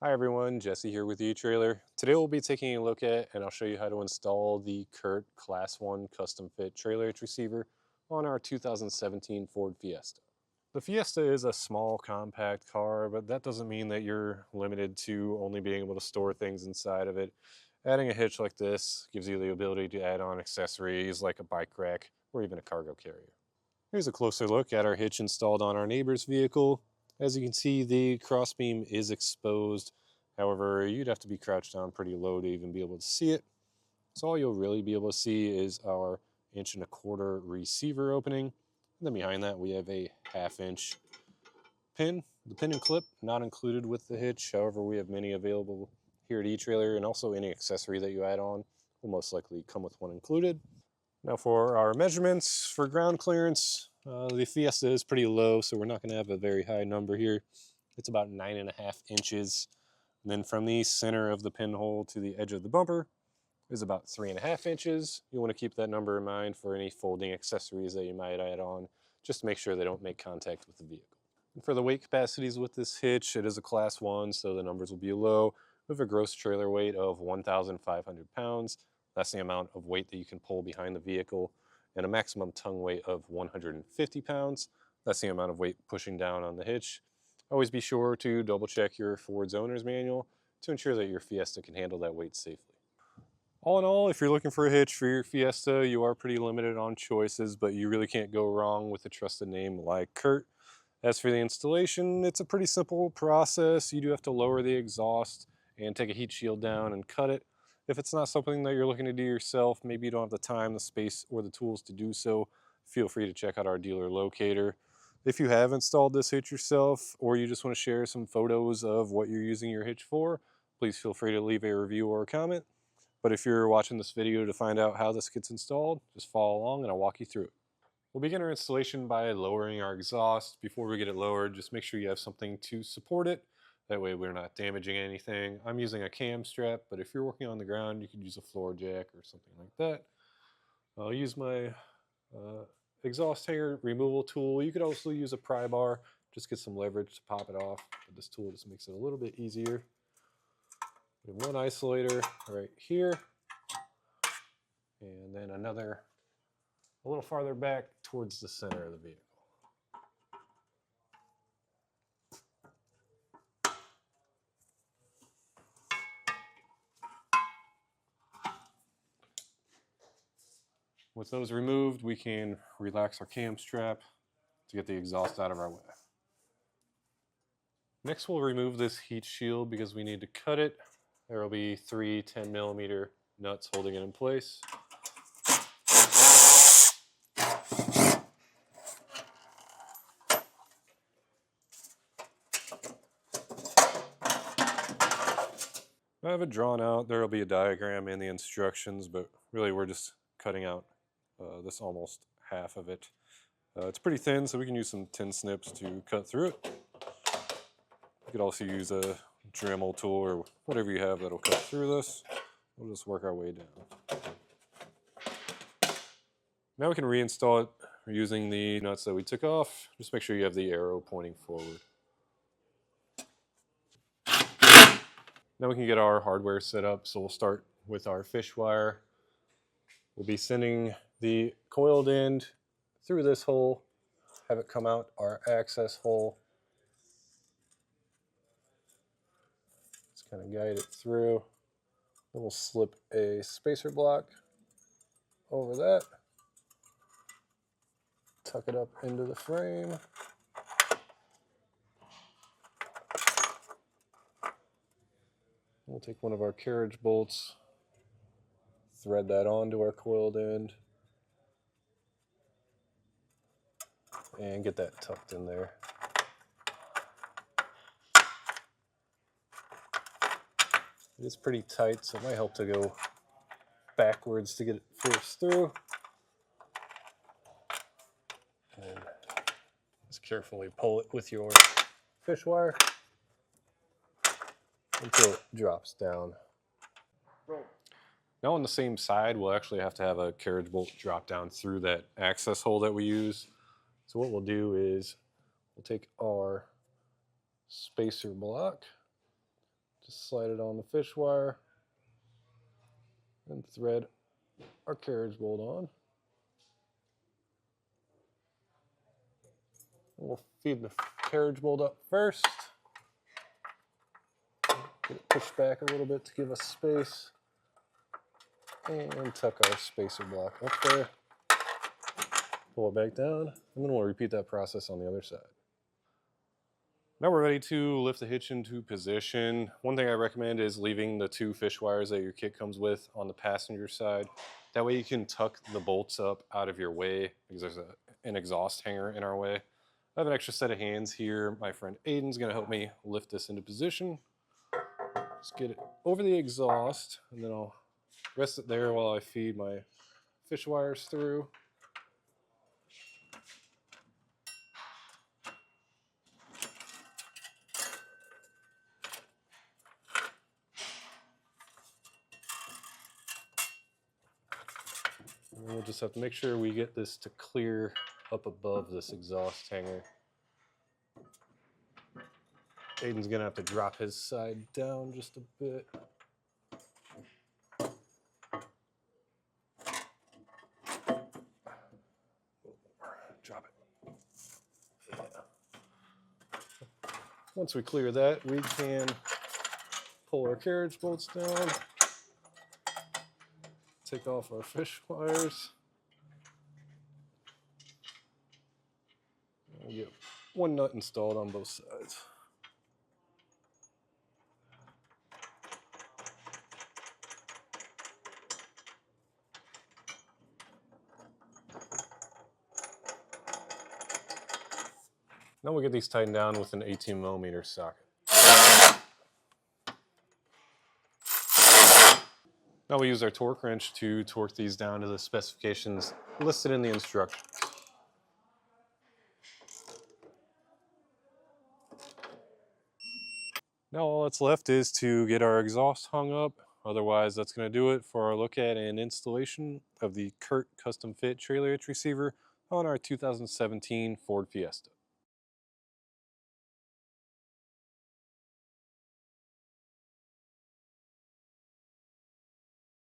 Hi everyone, Jesse here with eTrailer. Today we'll be taking a look at and I'll show you how to install the CURT Class 1 custom fit trailer hitch receiver on our 2017 Ford Fiesta. The Fiesta is a small compact car, but that doesn't mean that you're limited to only being able to store things inside of it. Adding a hitch like this gives you the ability to add on accessories like a bike rack or even a cargo carrier. Here's a closer look at our hitch installed on our neighbor's vehicle. As you can see, the crossbeam is exposed. However, you'd have to be crouched down pretty low to even be able to see it. So all you'll really be able to see is our 1.25" receiver opening. And then behind that, we have a 1/2" pin. The pin and clip not included with the hitch. However, we have many available here at eTrailer, and also any accessory that you add on will most likely come with one included. Now for our measurements for ground clearance, the Fiesta is pretty low, so we're not going to have a very high number here. It's about 9.5 inches. And then from the center of the pinhole to the edge of the bumper is about 3.5 inches. You want to keep that number in mind for any folding accessories that you might add on, just to make sure they don't make contact with the vehicle. And for the weight capacities with this hitch, it is a Class 1, so the numbers will be low. We have a gross trailer weight of 1,500 pounds. That's the amount of weight that you can pull behind the vehicle, and a maximum tongue weight of 150 pounds. That's the amount of weight pushing down on the hitch. Always be sure to double check your Ford's owner's manual to ensure that your Fiesta can handle that weight safely. All in all, if you're looking for a hitch for your Fiesta, you are pretty limited on choices, but you really can't go wrong with a trusted name like CURT. As for the installation, it's a pretty simple process. You do have to lower the exhaust and take a heat shield down and cut it. If it's not something that you're looking to do yourself, maybe you don't have the time, the space, or the tools to do so, feel free to check out our dealer locator. If you have installed this hitch yourself, or you just want to share some photos of what you're using your hitch for, please feel free to leave a review or a comment. But if you're watching this video to find out how this gets installed, just follow along and I'll walk you through it. We'll begin our installation by lowering our exhaust. Before we get it lowered, just make sure you have something to support it. That way we're not damaging anything. I'm using a cam strap, but if you're working on the ground, you could use a floor jack or something like that. I'll use my exhaust hanger removal tool. You could also use a pry bar, just get some leverage to pop it off. But this tool just makes it a little bit easier. We have one isolator right here, and then another a little farther back towards the center of the vehicle. With those removed, we can relax our cam strap to get the exhaust out of our way. Next, we'll remove this heat shield because we need to cut it. There will be 3 10mm nuts holding it in place. I have it drawn out. There will be a diagram in the instructions, but really we're just cutting out this almost half of it. It's pretty thin, so we can use some tin snips to cut through it. You could also use a Dremel tool or whatever you have that'll cut through this. We'll just work our way down. Now we can reinstall it using the nuts that we took off. Just make sure you have the arrow pointing forward. Now we can get our hardware set up, so we'll start with our fish wire. We'll be sending the coiled end through this hole, have it come out our access hole. Just kind of guide it through. Then we'll slip a spacer block over that, tuck it up into the frame. We'll take one of our carriage bolts, thread that onto our coiled end, and get that tucked in there. It is pretty tight, so it might help to go backwards to get it forced through. And just carefully pull it with your fish wire until it drops down. Now on the same side, we'll actually have to have a carriage bolt drop down through that access hole that we use. So what we'll do is we'll take our spacer block, Just slide it on the fish wire and thread our carriage bolt on. We'll feed the carriage bolt up first. Get it pushed back a little bit to give us space. And tuck our spacer block up there. Pull it back down, and then we'll repeat that process on the other side. Now we're ready to lift the hitch into position. One thing I recommend is leaving the 2 fish wires that your kit comes with on the passenger side. That way you can tuck the bolts up out of your way, because there's an exhaust hanger in our way. I have an extra set of hands here. My friend Aiden's gonna help me lift this into position. Just get it over the exhaust, and then I'll rest it there while I feed my fish wires through. And we'll just have to make sure we get this to clear up above this exhaust hanger. Aiden's gonna have to drop his side down just a bit. Drop it. Yeah. Once we clear that, we can pull our carriage bolts down, take off our fish wires. We'll get 1 nut installed on both sides. Now we'll get these tightened down with an 18mm socket. Now we use our torque wrench to torque these down to the specifications listed in the instructions. Now all that's left is to get our exhaust hung up. Otherwise, that's going to do it for our look at and installation of the CURT custom fit trailer hitch receiver on our 2017 Ford Fiesta.